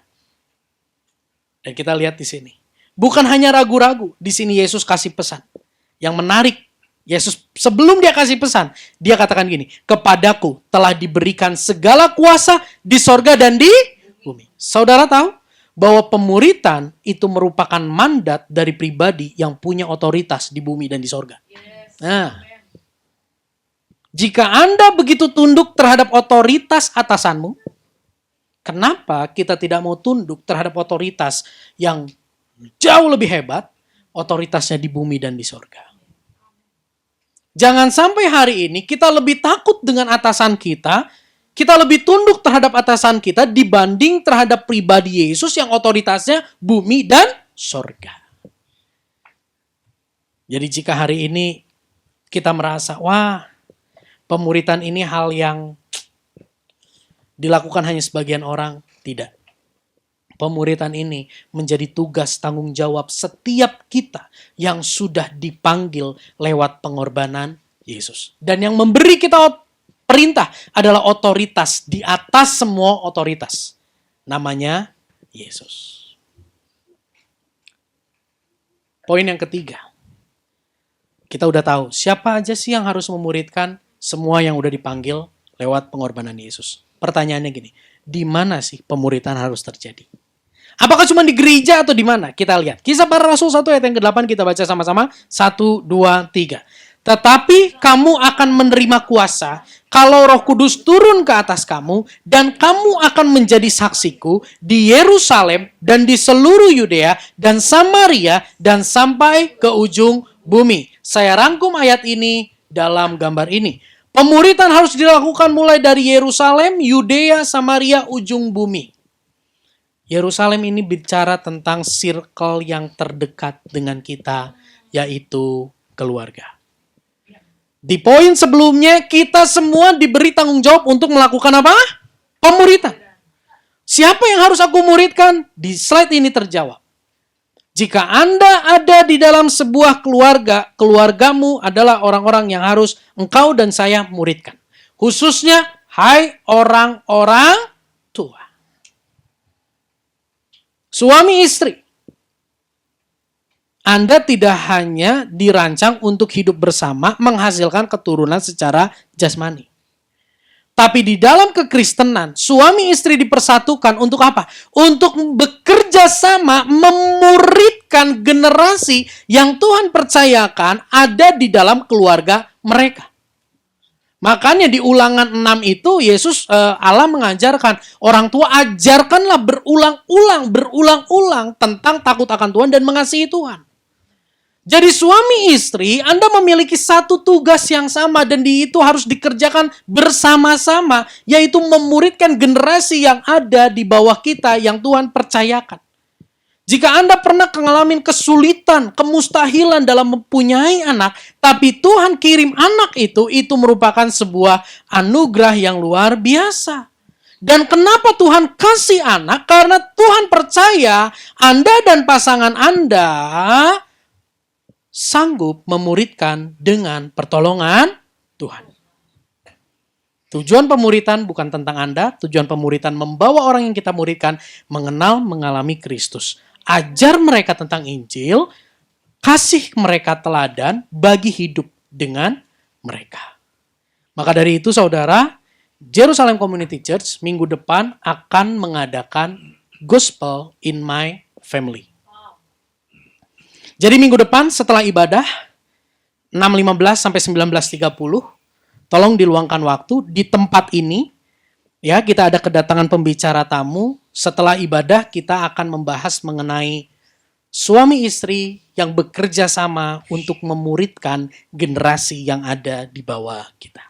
Speaker 1: Dan kita lihat di sini. Bukan hanya ragu-ragu, di sini Yesus kasih pesan. Yang menarik Yesus sebelum dia kasih pesan, dia katakan gini, kepadaku telah diberikan segala kuasa di sorga dan di bumi. Saudara tahu bahwa pemuritan itu merupakan mandat dari pribadi yang punya otoritas di bumi dan di sorga. Nah, jika Anda begitu tunduk terhadap otoritas atasanmu, kenapa kita tidak mau tunduk terhadap otoritas yang jauh lebih hebat, otoritasnya di bumi dan di sorga? Jangan sampai hari ini kita lebih takut dengan atasan kita lebih tunduk terhadap atasan kita dibanding terhadap pribadi Yesus yang otoritasnya bumi dan sorga. Jadi jika hari ini kita merasa, wah, pemuritan ini hal yang dilakukan hanya sebagian orang, tidak. Pemuritan ini menjadi tugas tanggung jawab setiap kita yang sudah dipanggil lewat pengorbanan Yesus. Dan yang memberi kita perintah adalah otoritas di atas semua otoritas. Namanya Yesus. Poin yang ketiga. Kita udah tahu siapa aja sih yang harus memuridkan, semua yang udah dipanggil lewat pengorbanan Yesus. Pertanyaannya gini, di mana sih pemuritan harus terjadi? Apakah cuma di gereja atau di mana? Kita lihat. Kisah Para Rasul 1 ayat yang ke-8 kita baca sama-sama. 1, 2, 3. Tetapi kamu akan menerima kuasa kalau Roh Kudus turun ke atas kamu dan kamu akan menjadi saksiku di Yerusalem dan di seluruh Yudea dan Samaria dan sampai ke ujung bumi. Saya rangkum ayat ini dalam gambar ini. Pemuritan harus dilakukan mulai dari Yerusalem, Yudea, Samaria, ujung bumi. Yerusalem ini bicara tentang circle yang terdekat dengan kita, yaitu keluarga. Di poin sebelumnya, kita semua diberi tanggung jawab untuk melakukan apa? Pemuritan. Siapa yang harus aku muridkan? Di slide ini terjawab. Jika Anda ada di dalam sebuah keluarga, keluargamu adalah orang-orang yang harus engkau dan saya muridkan. Khususnya, hai orang-orang tua. Suami istri, Anda tidak hanya dirancang untuk hidup bersama, menghasilkan keturunan secara jasmani. Tapi di dalam kekristenan, suami istri dipersatukan untuk apa? Untuk bekerja sama, memuridkan generasi yang Tuhan percayakan ada di dalam keluarga mereka. Makanya di Ulangan 6 itu Yesus Allah mengajarkan orang tua ajarkanlah berulang-ulang tentang takut akan Tuhan dan mengasihi Tuhan. Jadi suami istri Anda memiliki satu tugas yang sama dan itu harus dikerjakan bersama-sama, yaitu memuridkan generasi yang ada di bawah kita yang Tuhan percayakan. Jika Anda pernah mengalami kesulitan, kemustahilan dalam mempunyai anak, tapi Tuhan kirim anak itu merupakan sebuah anugerah yang luar biasa. Dan kenapa Tuhan kasih anak? Karena Tuhan percaya Anda dan pasangan Anda sanggup memuridkan dengan pertolongan Tuhan. Tujuan pemuritan bukan tentang Anda, tujuan pemuritan membawa orang yang kita muridkan mengalami Kristus. Ajar mereka tentang Injil, kasih mereka teladan, bagi hidup dengan mereka. Maka dari itu saudara, Jerusalem Community Church minggu depan akan mengadakan Gospel in My Family. Jadi minggu depan setelah ibadah, 6.15 sampai 19.30, tolong diluangkan waktu di tempat ini. Ya, kita ada kedatangan pembicara tamu. Setelah ibadah kita akan membahas mengenai suami istri yang bekerja sama untuk memuridkan generasi yang ada di bawah kita.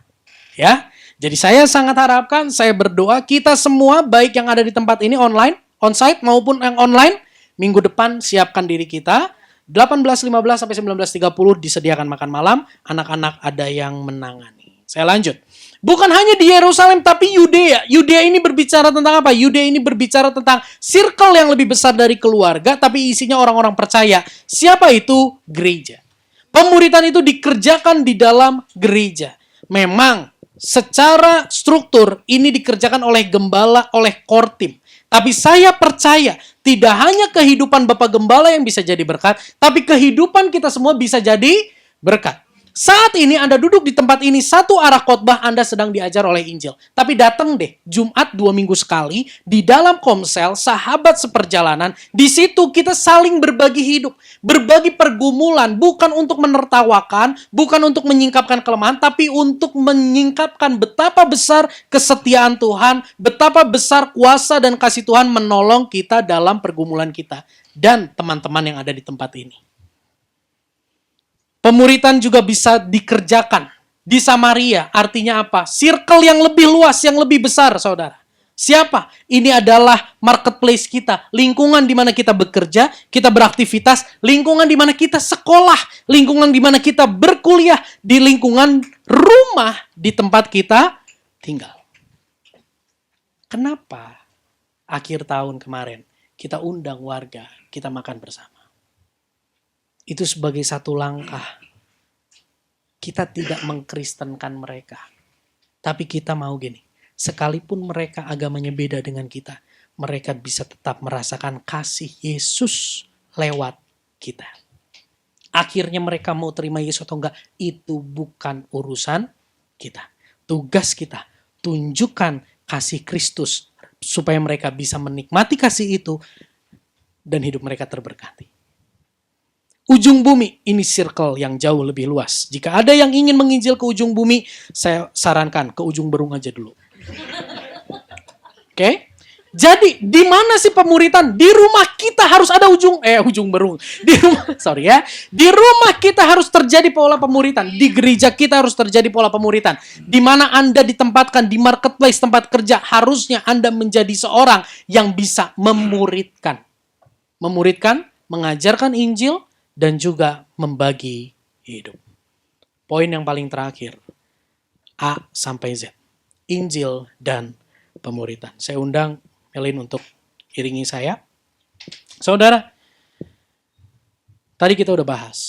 Speaker 1: Ya, jadi saya sangat harapkan, saya berdoa kita semua baik yang ada di tempat ini online, onsite maupun yang online, minggu depan siapkan diri kita. 18.15 sampai 19.30 disediakan makan malam, anak-anak ada yang menangani. Saya lanjut. Bukan hanya di Yerusalem, tapi Yudea. Yudea ini berbicara tentang apa? Yudea ini berbicara tentang circle yang lebih besar dari keluarga, tapi isinya orang-orang percaya. Siapa itu? Gereja. Pemuritan itu dikerjakan di dalam gereja. Memang secara struktur ini dikerjakan oleh gembala, oleh core team. Tapi saya percaya tidak hanya kehidupan Bapak Gembala yang bisa jadi berkat, tapi kehidupan kita semua bisa jadi berkat. Saat ini Anda duduk di tempat ini, satu arah khotbah Anda sedang diajar oleh Injil. Tapi datang deh, Jumat 2 minggu sekali, di dalam komsel, sahabat seperjalanan, di situ kita saling berbagi hidup. Berbagi pergumulan, bukan untuk menertawakan, bukan untuk menyingkapkan kelemahan, tapi untuk menyingkapkan betapa besar kesetiaan Tuhan, betapa besar kuasa dan kasih Tuhan menolong kita dalam pergumulan kita. Dan teman-teman yang ada di tempat ini. Pemuritan juga bisa dikerjakan di Samaria. Artinya apa? Circle yang lebih luas, yang lebih besar, saudara. Siapa? Ini adalah marketplace kita. Lingkungan di mana kita bekerja, kita beraktivitas. Lingkungan di mana kita sekolah. Lingkungan di mana kita berkuliah. Di lingkungan rumah di tempat kita tinggal. Kenapa akhir tahun kemarin kita undang warga, kita makan bersama? Itu sebagai satu langkah. Kita tidak mengkristenkan mereka. Tapi kita mau gini. Sekalipun mereka agamanya beda dengan kita. Mereka bisa tetap merasakan kasih Yesus lewat kita. Akhirnya mereka mau terima Yesus atau enggak. Itu bukan urusan kita. Tugas kita. Tunjukkan kasih Kristus. Supaya mereka bisa menikmati kasih itu. Dan hidup mereka terberkati. Ujung bumi, ini circle yang jauh lebih luas. Jika ada yang ingin menginjil ke ujung bumi, saya sarankan ke ujung Berung aja dulu. Oke? Jadi, di mana sih pemuritan? Di rumah kita harus ada ujung Berung. Di rumah kita harus terjadi pola pemuritan. Di gereja kita harus terjadi pola pemuritan. Di mana Anda ditempatkan di marketplace, tempat kerja, harusnya Anda menjadi seorang yang bisa memuridkan. Memuridkan, mengajarkan Injil, dan juga membagi hidup. Poin yang paling terakhir, A sampai Z. Injil dan pemuritan. Saya undang Melin untuk iringi saya. Saudara, tadi kita udah bahas.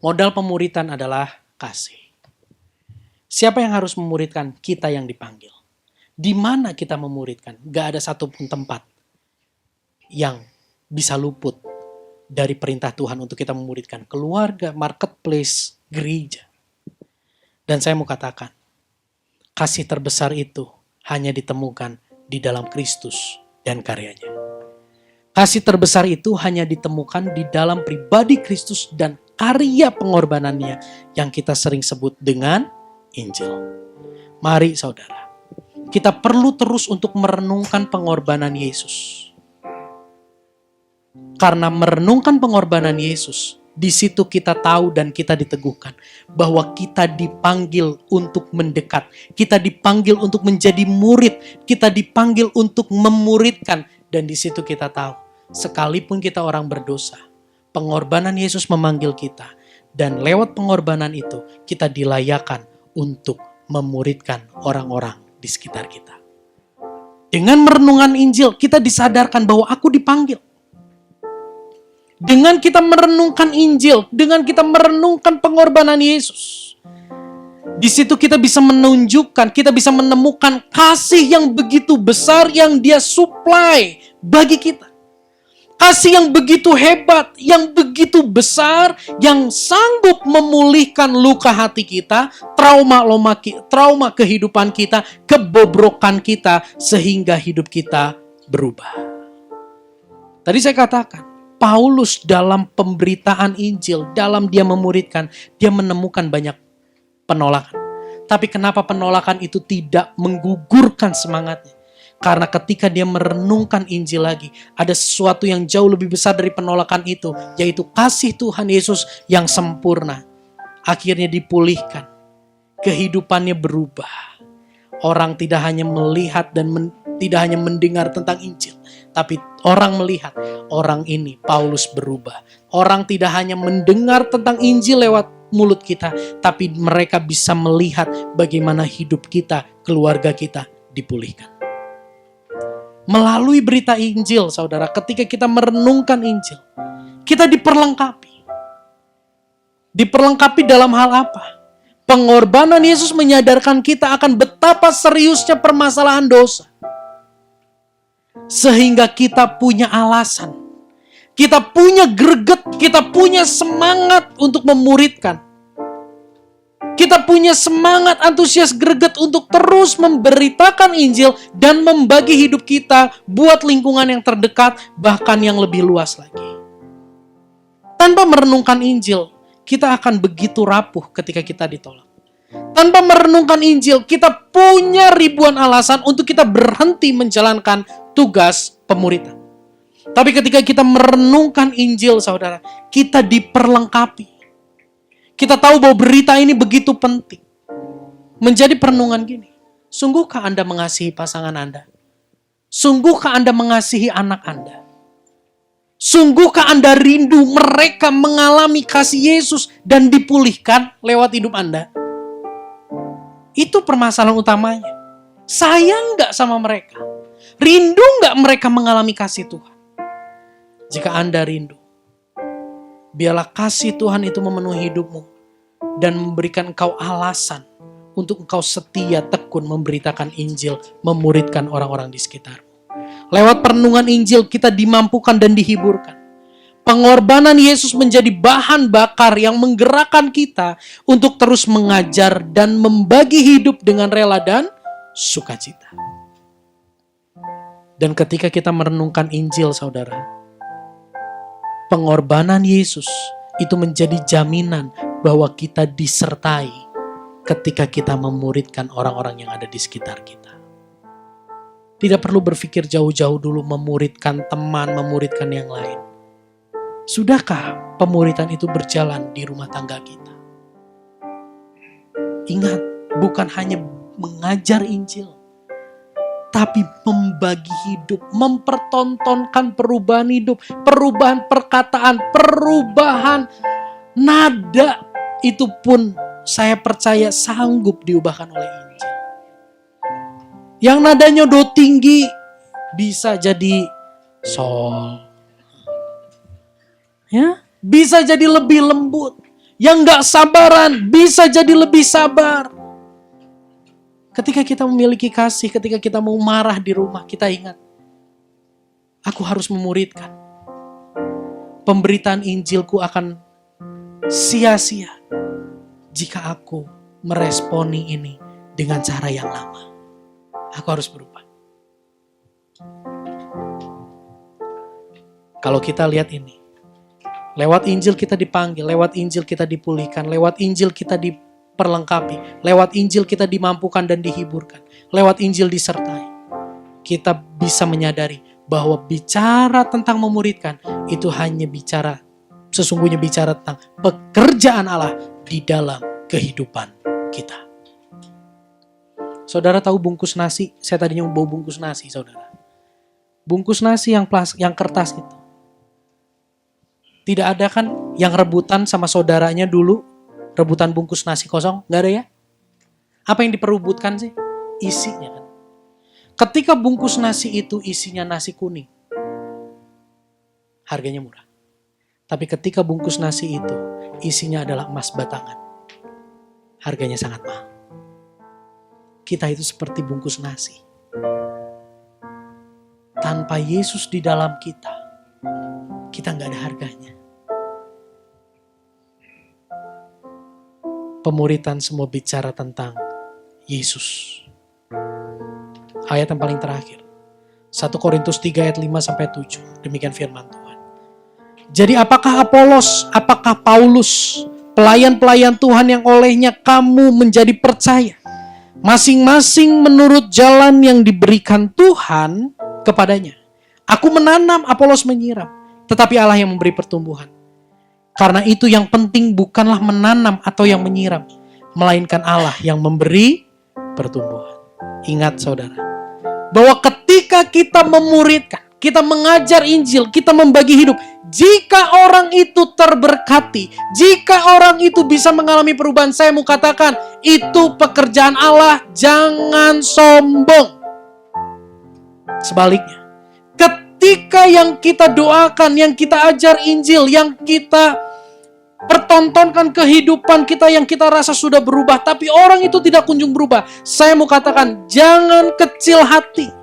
Speaker 1: Modal pemuritan adalah kasih. Siapa yang harus memuridkan? Kita yang dipanggil. Di mana kita memuridkan? Gak ada satupun tempat yang bisa luput dari perintah Tuhan untuk kita memuridkan. Keluarga, marketplace, gereja. Dan saya mau katakan, kasih terbesar itu hanya ditemukan di dalam Kristus dan karyanya. Kasih terbesar itu hanya ditemukan di dalam pribadi Kristus dan karya pengorbanannya yang kita sering sebut dengan Injil. Mari saudara, kita perlu terus untuk merenungkan pengorbanan Yesus. Karena merenungkan pengorbanan Yesus, di situ kita tahu dan kita diteguhkan bahwa kita dipanggil untuk mendekat, kita dipanggil untuk menjadi murid, kita dipanggil untuk memuridkan, dan di situ kita tahu, sekalipun kita orang berdosa, pengorbanan Yesus memanggil kita, dan lewat pengorbanan itu kita dilayakan untuk memuridkan orang-orang di sekitar kita. Dengan merenungan Injil, kita disadarkan bahwa aku dipanggil. Dengan kita merenungkan Injil, dengan kita merenungkan pengorbanan Yesus, di situ kita bisa menunjukkan, kita bisa menemukan kasih yang begitu besar yang Dia supply bagi kita. Kasih yang begitu hebat, yang begitu besar, yang sanggup memulihkan luka hati kita, trauma kehidupan kita, kebobrokan kita, sehingga hidup kita berubah. Tadi saya katakan, Paulus dalam pemberitaan Injil, dalam dia memuridkan, dia menemukan banyak penolakan. Tapi kenapa penolakan itu tidak menggugurkan semangatnya? Karena ketika dia merenungkan Injil lagi, ada sesuatu yang jauh lebih besar dari penolakan itu, yaitu kasih Tuhan Yesus yang sempurna. Akhirnya dipulihkan. Kehidupannya berubah. Orang tidak hanya melihat dan tidak hanya mendengar tentang Injil, tapi orang melihat, orang ini Paulus berubah. Orang tidak hanya mendengar tentang Injil lewat mulut kita, tapi mereka bisa melihat bagaimana hidup kita, keluarga kita dipulihkan. Melalui berita Injil, saudara, ketika kita merenungkan Injil, kita diperlengkapi. Diperlengkapi dalam hal apa? Pengorbanan Yesus menyadarkan kita akan betapa seriusnya permasalahan dosa. Sehingga kita punya alasan. Kita punya greget, kita punya semangat untuk memuridkan. Kita punya semangat, antusias, greget untuk terus memberitakan Injil dan membagi hidup kita buat lingkungan yang terdekat, bahkan yang lebih luas lagi. Tanpa merenungkan Injil, kita akan begitu rapuh ketika kita ditolak. Tanpa merenungkan Injil, kita punya ribuan alasan untuk kita berhenti menjalankan tugas pemuritan. Tapi ketika kita merenungkan Injil, saudara, kita diperlengkapi. Kita tahu bahwa berita ini begitu penting. Menjadi perenungan gini. Sungguhkah Anda mengasihi pasangan Anda? Sungguhkah Anda mengasihi anak Anda? Sungguhkah Anda rindu mereka mengalami kasih Yesus dan dipulihkan lewat hidup Anda? Itu permasalahan utamanya. Sayang nggak sama mereka? Rindu nggak mereka mengalami kasih Tuhan? Jika Anda rindu, biarlah kasih Tuhan itu memenuhi hidupmu dan memberikan engkau alasan untuk engkau setia tekun memberitakan Injil, memuridkan orang-orang di sekitarmu. Lewat perenungan Injil kita dimampukan dan dihiburkan. Pengorbanan Yesus menjadi bahan bakar yang menggerakkan kita untuk terus mengajar dan membagi hidup dengan rela dan sukacita. Dan ketika kita merenungkan Injil, saudara, pengorbanan Yesus itu menjadi jaminan bahwa kita disertai ketika kita memuridkan orang-orang yang ada di sekitar kita. Tidak perlu berpikir jauh-jauh dulu memuridkan teman, memuridkan yang lain. Sudahkah pemuridan itu berjalan di rumah tangga kita? Ingat, bukan hanya mengajar Injil, tapi membagi hidup, mempertontonkan perubahan hidup, perubahan perkataan, perubahan nada, itu pun saya percaya sanggup diubahkan oleh Injil. Yang nadanya do tinggi bisa jadi sol. Ya, bisa jadi lebih lembut. Yang gak sabaran bisa jadi lebih sabar. Ketika kita memiliki kasih, ketika kita mau marah di rumah, kita ingat, aku harus memuridkan. Pemberitaan Injilku akan sia-sia jika aku meresponi ini dengan cara yang lama. Aku harus berubah. Kalau kita lihat ini, lewat Injil kita dipanggil, lewat Injil kita dipulihkan, lewat Injil kita diperlengkapi, lewat Injil kita dimampukan dan dihiburkan, lewat Injil disertai. Kita bisa menyadari bahwa bicara tentang memuridkan itu hanya sesungguhnya bicara tentang pekerjaan Allah di dalam kehidupan kita. Saudara tahu bungkus nasi? Saya tadinya mau bawa bungkus nasi, saudara. Bungkus nasi yang kertas itu. Tidak ada kan yang rebutan sama saudaranya dulu, rebutan bungkus nasi kosong? Gak ada ya? Apa yang diperebutkan sih? Isinya kan. Ketika bungkus nasi itu isinya nasi kuning, harganya murah. Tapi ketika bungkus nasi itu isinya adalah emas batangan, harganya sangat mahal. Kita itu seperti bungkus nasi. Tanpa Yesus di dalam kita gak ada harganya. Pemuritan semua bicara tentang Yesus. Ayat yang paling terakhir. 1 Korintus 3 ayat 5-7. Demikian firman Tuhan. Jadi apakah Apolos, apakah Paulus, pelayan-pelayan Tuhan yang olehnya kamu menjadi percaya? Masing-masing menurut jalan yang diberikan Tuhan kepadanya. Aku menanam, Apolos menyiram, tetapi Allah yang memberi pertumbuhan. Karena itu yang penting bukanlah menanam atau yang menyiram, melainkan Allah yang memberi pertumbuhan. Ingat saudara, bahwa ketika kita memuridkan, kita mengajar Injil, kita membagi hidup, jika orang itu terberkati, jika orang itu bisa mengalami perubahan, saya mau katakan, itu pekerjaan Allah, jangan sombong. Sebaliknya, ketika yang kita doakan, yang kita ajar Injil, yang kita pertontonkan kehidupan kita yang kita rasa sudah berubah, tapi orang itu tidak kunjung berubah, saya mau katakan, jangan kecil hati.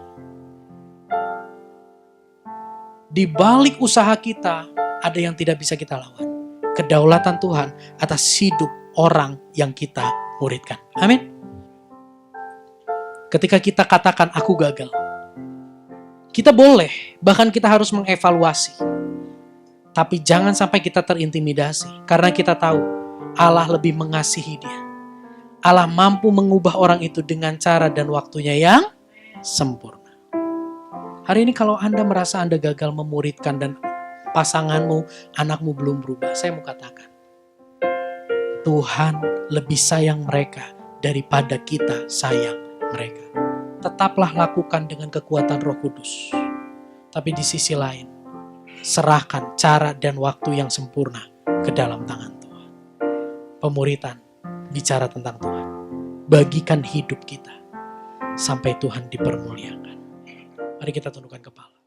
Speaker 1: Di balik usaha kita, ada yang tidak bisa kita lawan. Kedaulatan Tuhan atas hidup orang yang kita muridkan. Amin. Ketika kita katakan aku gagal, kita boleh, bahkan kita harus mengevaluasi. Tapi jangan sampai kita terintimidasi, karena kita tahu Allah lebih mengasihi dia. Allah mampu mengubah orang itu dengan cara dan waktunya yang sempurna. Hari ini kalau Anda merasa Anda gagal memuridkan dan pasanganmu, anakmu belum berubah, saya mau katakan, Tuhan lebih sayang mereka daripada kita sayang mereka. Tetaplah lakukan dengan kekuatan Roh Kudus. Tapi di sisi lain, serahkan cara dan waktu yang sempurna ke dalam tangan Tuhan. Pemuritan bicara tentang Tuhan. Bagikan hidup kita sampai Tuhan dipermuliakan. Mari kita tundukkan kepala.